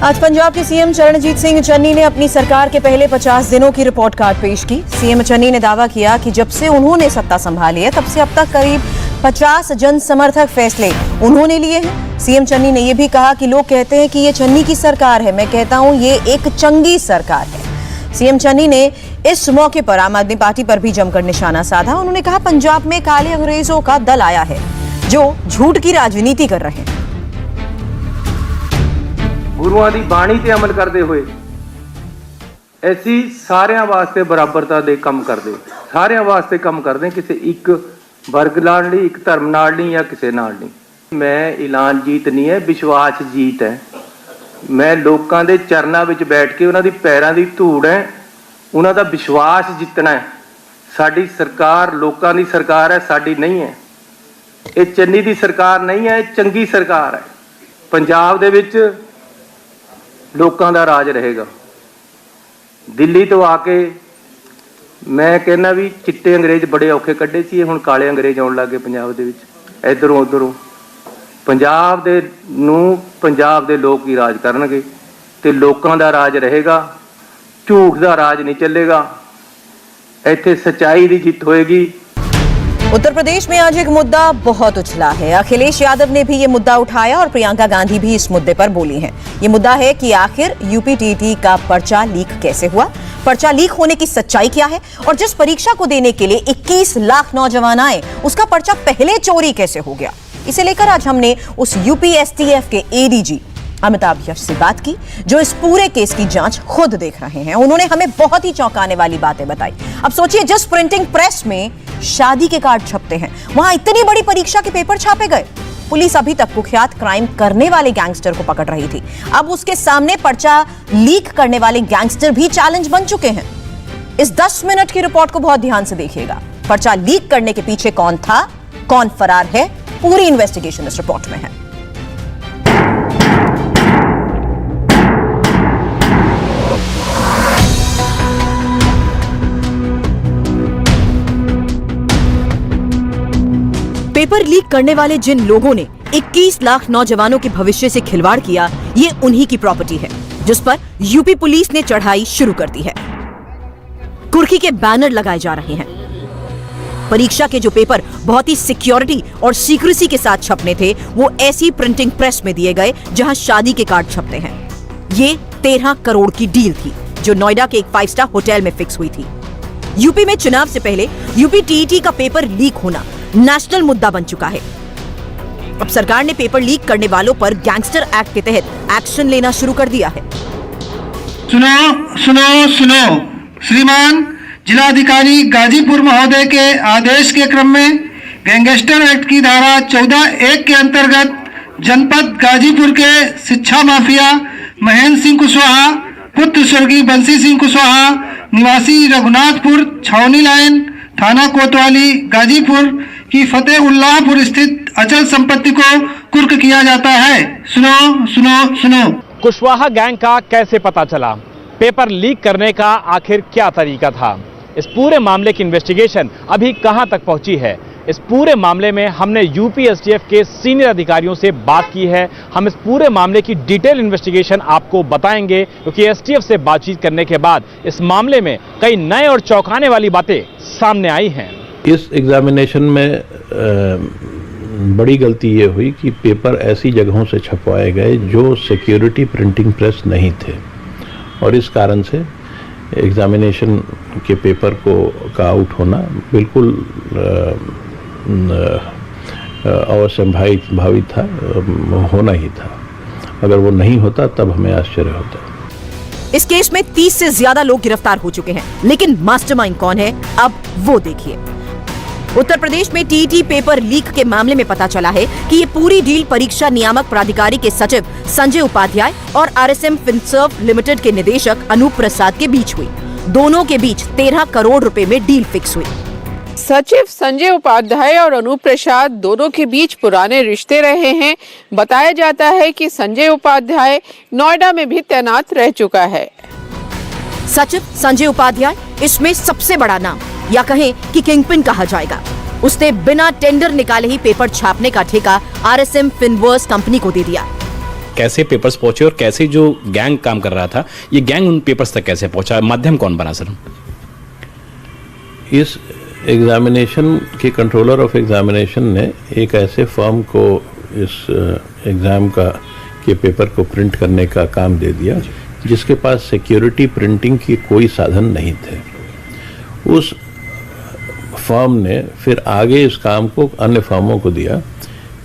आज पंजाब के सीएम चरणजीत सिंह चन्नी ने अपनी सरकार के पहले 50 दिनों की रिपोर्ट कार्ड पेश की। सीएम चन्नी ने दावा किया कि जब से उन्होंने सत्ता संभाली है तब से अब तक करीब 50 जन समर्थक फैसले उन्होंने लिए हैं। सीएम चन्नी ने यह भी कहा कि लोग कहते हैं कि ये चन्नी की सरकार है, मैं कहता हूं ये एक चंगी सरकार है। सीएम चन्नी ने इस मौके पर आम आदमी पार्टी पर भी जमकर निशाना साधा। उन्होंने कहा पंजाब में काले अंग्रेजों का दल आया है जो झूठ की राजनीति कर रहे हैं। गुरुआं दी बाणी ते अमल करते हुए ऐसी सारिਆਂ वास्ते बराबरता दे कम करते, सारिਆਂ वास्ते कम करते, किसी एक वर्ग नाल नहीं, एक धर्म नाल नहीं या किसी नाल नहीं। मैं ऐलान जीत नहीं है, विश्वास जीत है। मैं लोगों के चरणों में बैठ के उन्होंने पैरों की धूड़ है, उन्हों का विश्वास जितना है। साडी सरकार लोगों की सरकार है, साडी नहीं है। ये चन्नी की सरकार नहीं है, चंगी सरकार है। पंजाब दे विच लोगों का राज रहेगा। दिल्ली तो आके मैं कहना भी चिट्टे अंग्रेज बड़े औखे कड्डे सी, हुण काले अंग्रेज आउण लग गए पंजाब दे विच। इधरों उधरों पंजाब दे लोग ही राज करनगे ते लोगों का राज रहेगा। झूठ का राज नहीं चलेगा, इत्थे सच्चाई की जीत होएगी। उत्तर प्रदेश में आज एक मुद्दा बहुत उछला है। अखिलेश यादव ने भी ये मुद्दा उठाया और प्रियंका गांधी भी इस मुद्दे पर बोली हैं। ये मुद्दा है कि आखिर यूपीटीटी का पर्चा लीक कैसे हुआ, पर्चा लीक होने की सच्चाई क्या है, और जिस परीक्षा को देने के लिए 21 लाख नौजवान आए उसका पर्चा पहले चोरी कैसे हो गया। इसे लेकर आज हमने उस यूपीएसटीएफ के एडीजी अमिताभ यश से बात की जो इस पूरे केस की जांच खुद देख रहे हैं। उन्होंने हमें बहुत ही चौंकाने वाली बातें बताई। अब सोचिए, जिस प्रिंटिंग प्रेस में शादी के कार्ड छपते हैं वहां इतनी बड़ी परीक्षा के पेपर छापे गए। पुलिस अभी तक कुख्यात क्राइम करने वाले गैंगस्टर को पकड़ रही थी, अब उसके सामने पर्चा लीक करने वाले गैंगस्टर भी चैलेंज बन चुके हैं। इस 10 मिनट की रिपोर्ट को बहुत ध्यान से देखिएगा। पर्चा लीक करने के पीछे कौन था, कौन फरार है, पूरी इन्वेस्टिगेशन इस रिपोर्ट में है। पेपर लीक करने वाले जिन लोगों ने 21 लाख नौजवानों के भविष्य से खिलवाड़ किया, ये उन्हीं की प्रॉपर्टी है जिस पर यूपी पुलिस ने चढ़ाई शुरू कर दी है। कुर्की के बैनर लगाए जा रहे हैं। परीक्षा के जो पेपर बहुत ही सिक्योरिटी और सीक्रेसी के साथ छपने थे वो ऐसी प्रिंटिंग प्रेस में दिए गए जहां शादी के कार्ड छपते हैं। ये 13 करोड़ की डील थी जो नोएडा के एक 5 स्टार होटल में फिक्स हुई थी। यूपी में चुनाव से पहले यूपीटीटी का पेपर लीक होना नेशनल मुद्दा बन चुका है। अब सरकार ने पेपर लीक करने वालों पर गैंगस्टर एक्ट के तहत एक्शन लेना शुरू कर दिया है। सुनो श्रीमान जिलाधिकारी गाजीपुर महोदय के आदेश के क्रम में गैंगस्टर एक्ट की धारा 14(1) के अंतर्गत जनपद गाजीपुर के शिक्षा माफिया महेंद्र सिंह कुशवाहा पुत्र स्वर्गीय बंसी सिंह कुशवाहा निवासी रघुनाथपुर छावनी लाइन थाना कोतवाली गाजीपुर की फतेहुल्लाहपुर स्थित अचल संपत्ति को कुर्क किया जाता है। सुनो। कुशवाहा गैंग का कैसे पता चला, पेपर लीक करने का आखिर क्या तरीका था, इस पूरे मामले की इन्वेस्टिगेशन अभी कहां तक पहुंची है, इस पूरे मामले में हमने यूपीएसटीएफ के सीनियर अधिकारियों से बात की है। हम इस पूरे मामले की डिटेल इन्वेस्टिगेशन आपको बताएंगे क्योंकि एसटीएफ से बातचीत करने के बाद इस मामले में कई नए और चौंकाने वाली बातें सामने आई हैं। इस एग्जामिनेशन में बड़ी गलती ये हुई कि पेपर ऐसी जगहों से छपवाए गए जो सिक्योरिटी प्रिंटिंग प्रेस नहीं थे और इस कारण से एग्जामिनेशन के पेपर का आउट होना बिल्कुल अवश्यंभावी था, होना ही था। अगर वो नहीं होता तब हमें आश्चर्य होता। इस केस में 30 से ज्यादा लोग गिरफ्तार हो चुके हैं, लेकिन मास्टरमाइंड कौन है अब वो देखिए। उत्तर प्रदेश में टीईटी पेपर लीक के मामले में पता चला है कि ये पूरी डील परीक्षा नियामक प्राधिकारी के सचिव संजय उपाध्याय और आरएसएम फिनसर्व लिमिटेड के निदेशक अनूप प्रसाद के बीच हुई। दोनों के बीच 13 करोड़ रुपए में डील फिक्स हुई। सचिव संजय उपाध्याय और अनूप प्रसाद दोनों के बीच पुराने रिश्ते रहे हैं। बताया जाता है कि संजय उपाध्याय नोएडा में भी तैनात रह चुका है। सचिव संजय उपाध्याय इसमें सबसे बड़ा नाम, या कहें कि किंगपिन कहा जाएगा। उसने बिना टेंडर निकाले ही पेपर छापने का ठेका आरएसएम फिनवर्स कंपनी को दे दिया। कैसे पेपर्स पहुंचे और कैसे जो गैंग काम कर रहा था ये गैंग उन पेपर्स तक कैसे पहुंचा, माध्यम कौन बना सर? इस एग्जामिनेशन के कंट्रोलर ऑफ एग्जामिनेशन ने एक ऐसे फर्म को इस एग्ज़ाम के पेपर को प्रिंट करने का काम दे दिया जिसके पास सिक्योरिटी प्रिंटिंग की कोई साधन नहीं थे। उस फर्म ने फिर आगे इस काम को अन्य फर्मों को दिया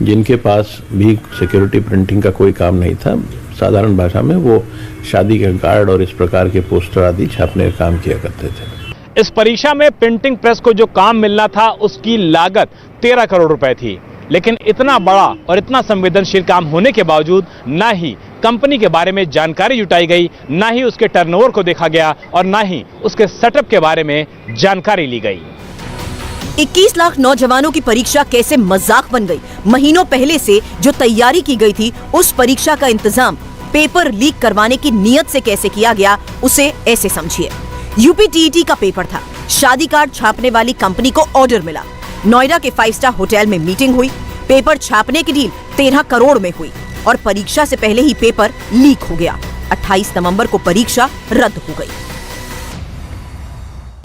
जिनके पास भी सिक्योरिटी प्रिंटिंग का कोई काम नहीं था। साधारण भाषा में वो शादी के कार्ड और इस प्रकार के पोस्टर आदि छापने का काम किया करते थे। इस परीक्षा में प्रिंटिंग प्रेस को जो काम मिलना था उसकी लागत 13 करोड़ रुपए थी, लेकिन इतना बड़ा और इतना संवेदनशील काम होने के बावजूद ना ही कंपनी के बारे में जानकारी जुटाई गई, ना ही उसके टर्नओवर को देखा गया और ना ही उसके सेटअप के बारे में जानकारी ली गई। 21 लाख नौजवानों की परीक्षा कैसे मजाक बन गई। महीनों पहले से जो तैयारी की गई थी उस परीक्षा का इंतजाम पेपर लीक करवाने की नीयत से कैसे किया गया उसे ऐसे समझिए। यूपीटीईटी का पेपर था, शादी कार्ड छापने वाली कंपनी को ऑर्डर मिला, नोएडा के 5 स्टार होटल में मीटिंग हुई, पेपर छापने की डील 13 करोड़ में हुई और परीक्षा से पहले ही पेपर लीक हो गया। 28 नवंबर को परीक्षा रद्द हो गई।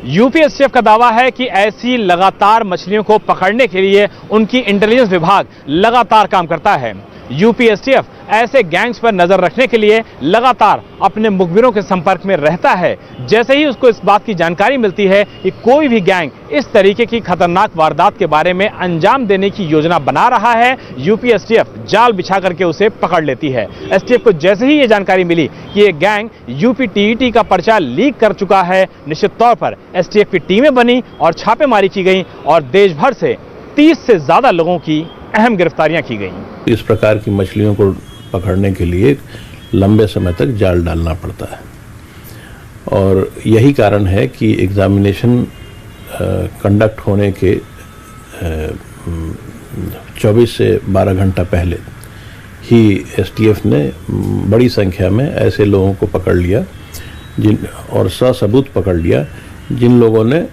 यूपीएससीएफ का दावा है कि ऐसी लगातार मछलियों को पकड़ने के लिए उनकी इंटेलिजेंस विभाग लगातार काम करता है। यूपीएससीएफ ऐसे गैंग्स पर नजर रखने के लिए लगातार अपने मुखबिरों के संपर्क में रहता है। जैसे ही उसको इस बात की जानकारी मिलती है कि कोई भी गैंग इस तरीके की खतरनाक वारदात के बारे में अंजाम देने की योजना बना रहा है, यूपीएससीएफ जाल बिछा करके उसे पकड़ लेती है। एसटीएफ को जैसे ही ये जानकारी मिली कि ये गैंग यूपीटीईटी का पर्चा लीक कर चुका है, निश्चित तौर पर एसटीएफ की टीमें बनी और छापेमारी की गई और देश भर से 30 से ज्यादा लोगों की अहम गिरफ्तारियां की गई। इस प्रकार की मछलियों को पकड़ने के लिए लंबे समय तक जाल डालना पड़ता है और यही कारण है कि एग्जामिनेशन कंडक्ट होने के 24 से 12 घंटा पहले ही एसटीएफ ने बड़ी संख्या में ऐसे लोगों को पकड़ लिया जिन और ससबूत पकड़ लिया जिन लोगों ने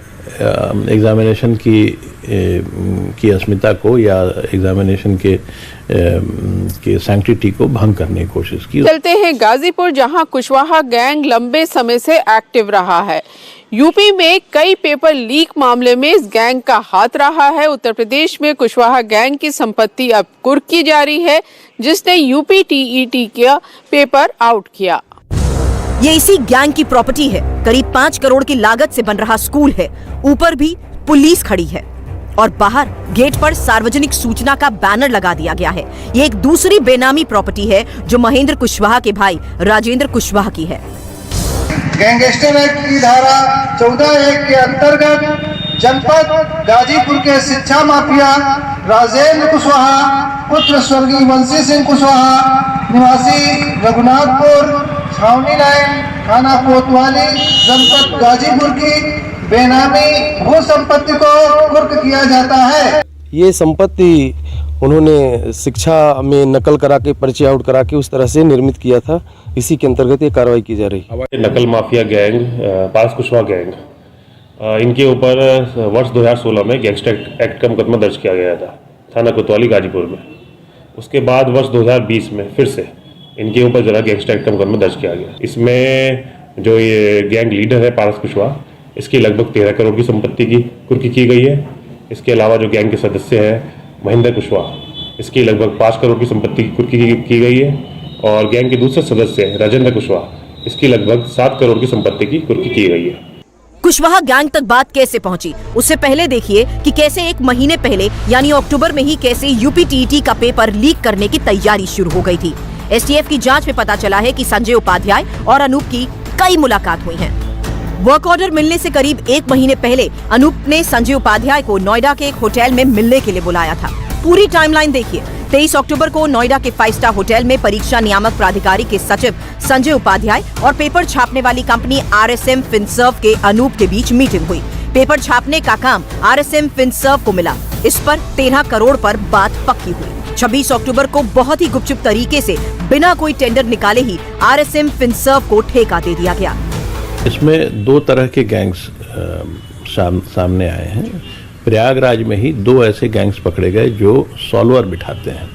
एग्जामिनेशन की अस्मिता को या एग्जामिनेशन के सैंक्टिटी को भंग करने की कोशिश की। चलते हैं गाजीपुर, जहां कुशवाहा गैंग लंबे समय से एक्टिव रहा है। यूपी में कई पेपर लीक मामले में इस गैंग का हाथ रहा है। उत्तर प्रदेश में कुशवाहा गैंग की संपत्ति अब कुर्की जा रही है, जिसने यूपीटीईटी का पेपर आउट किया। ये इसी गैंग की प्रॉपर्टी है। करीब 5 करोड़ की लागत से बन रहा स्कूल है, ऊपर भी पुलिस खड़ी है और बाहर गेट पर सार्वजनिक सूचना का बैनर लगा दिया गया है। ये एक दूसरी बेनामी प्रॉपर्टी है जो महेंद्र कुशवाहा के भाई राजेंद्र कुशवाहा की है। गैंगस्टर एक्ट की धारा 14(1) के अंतर्गत जनपद गाजीपुर के शिक्षा माफिया राजेंद्र कुशवाहा पुत्र स्वर्गीय वंशी सिंह कुशवाहा निवासी रघुनाथपुर छावनी लाइन थाना कोतवाली जनपद गाजीपुर की बेनामी भू संपत्ति को कुर्क किया जाता है। ये संपत्ति उन्होंने शिक्षा में नकल करा के पर्चे आउट करा के उस तरह से निर्मित किया था। इसी के अंतर्गत ये कार्रवाई की जा रही है। नकल माफिया गैंग पारस कुशवाहा गैंग, इनके ऊपर वर्ष 2016 में गैंगस्टर एक्ट का मुकदमा दर्ज किया गया था थाना कोतवाली गाजीपुर में। उसके बाद वर्ष 2020 में फिर से इनके ऊपर जरा गैंगस्टर एक्ट का मुकदमा दर्ज किया गया। इसमें जो ये गैंग लीडर है पारस कुशवाहा, इसकी लगभग 13 करोड़ की संपत्ति की कुर्की की गई है। इसके अलावा जो गैंग के सदस्य हैं महेंद्र कुशवाहा, इसकी लगभग 5 करोड़ की संपत्ति की कुर्की की गई है और गैंग के दूसरे सदस्य राजेंद्र कुशवाहा, इसकी लगभग 7 करोड़ की संपत्ति की कुर्की की गई है। कुशवाहा गैंग तक बात कैसे पहुंची, उससे पहले देखिए कि कैसे 1 महीने पहले यानी अक्टूबर में ही कैसे यूपीटीईटी का पेपर लीक करने की तैयारी शुरू हो गई थी। एसटीएफ की जांच में पता चला है कि संजय उपाध्याय और अनूप की कई मुलाकात हुई हैं। वर्क ऑर्डर मिलने से करीब 1 महीने पहले अनूप ने संजय उपाध्याय को नोएडा के एक होटल में मिलने के लिए बुलाया था। पूरी टाइमलाइन देखिए। 23 अक्टूबर को नोएडा के 5 स्टार होटल में परीक्षा नियामक प्राधिकारी के सचिव संजय उपाध्याय और पेपर छापने वाली कंपनी आरएसएम फिनसर्व के अनूप के बीच मीटिंग हुई। पेपर छापने का काम आरएसएम फिनसर्व को मिला। इस पर 13 करोड़ पर बात पक्की हुई। 26 अक्टूबर को बहुत ही गुपचुप तरीके से बिना कोई टेंडर निकाले ही आरएसएम फिनसर्व को ठेका दे दिया गया। इसमें 2 तरह के गैंग्स सामने आए हैं। प्रयागराज में ही 2 ऐसे गैंग्स पकड़े गए जो सॉल्वर बिठाते हैं,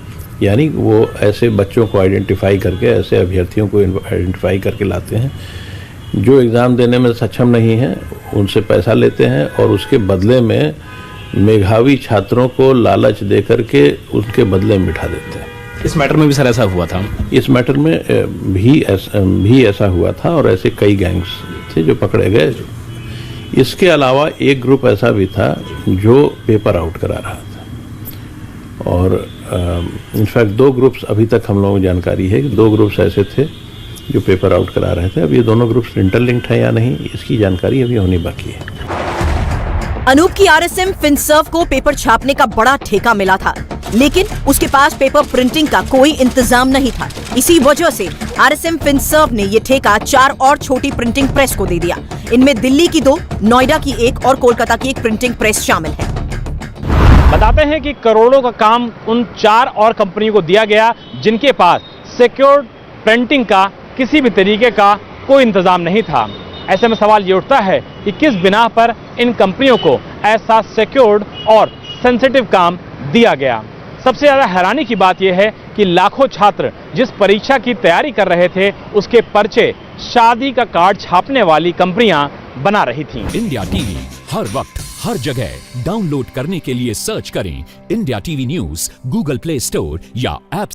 यानी वो ऐसे बच्चों को आइडेंटिफाई करके, ऐसे अभ्यर्थियों को आइडेंटिफाई करके लाते हैं जो एग्ज़ाम देने में सक्षम नहीं हैं, उनसे पैसा लेते हैं और उसके बदले में मेधावी छात्रों को लालच दे करके उनके बदले में बिठा देते हैं। इस मैटर में भी सर ऐसा हुआ था? इस मैटर में भी ऐसा हुआ था और ऐसे कई गैंग्स थे जो पकड़े गए। इसके अलावा एक ग्रुप ऐसा भी था जो पेपर आउट करा रहा था और इनफैक्ट 2 ग्रुप्स अभी तक हम लोगों को जानकारी है कि 2 ग्रुप्स ऐसे थे जो पेपर आउट करा रहे थे। अब ये दोनों ग्रुप्स इंटरलिंक्ड है या नहीं, इसकी जानकारी अभी होनी बाकी है। अनूप की आरएसएम फिनसर्व को पेपर छापने का बड़ा ठेका मिला था, लेकिन उसके पास पेपर प्रिंटिंग का कोई इंतजाम नहीं था। इसी वजह से आरएसएम फिनसर्व ने ये ठेका 4 और छोटी प्रिंटिंग प्रेस को दे दिया। इनमें दिल्ली की 2, नोएडा की 1 और कोलकाता की 1 प्रिंटिंग प्रेस शामिल है। बताते हैं कि करोड़ों का काम उन 4 और कंपनियों को दिया गया जिनके पास सिक्योर्ड प्रिंटिंग का किसी भी तरीके का कोई इंतजाम नहीं था। ऐसे में सवाल ये उठता है कि किस बिना पर इन कंपनियों को ऐसा सिक्योर्ड और सेंसिटिव काम दिया गया। सबसे ज्यादा हैरानी की बात यह है कि लाखों छात्र जिस परीक्षा की तैयारी कर रहे थे उसके पर्चे शादी का कार्ड छापने वाली कंपनियां बना रही थीं। इंडिया टीवी हर वक्त हर जगह डाउनलोड करने के लिए सर्च करें India TV news Google play store या ऐप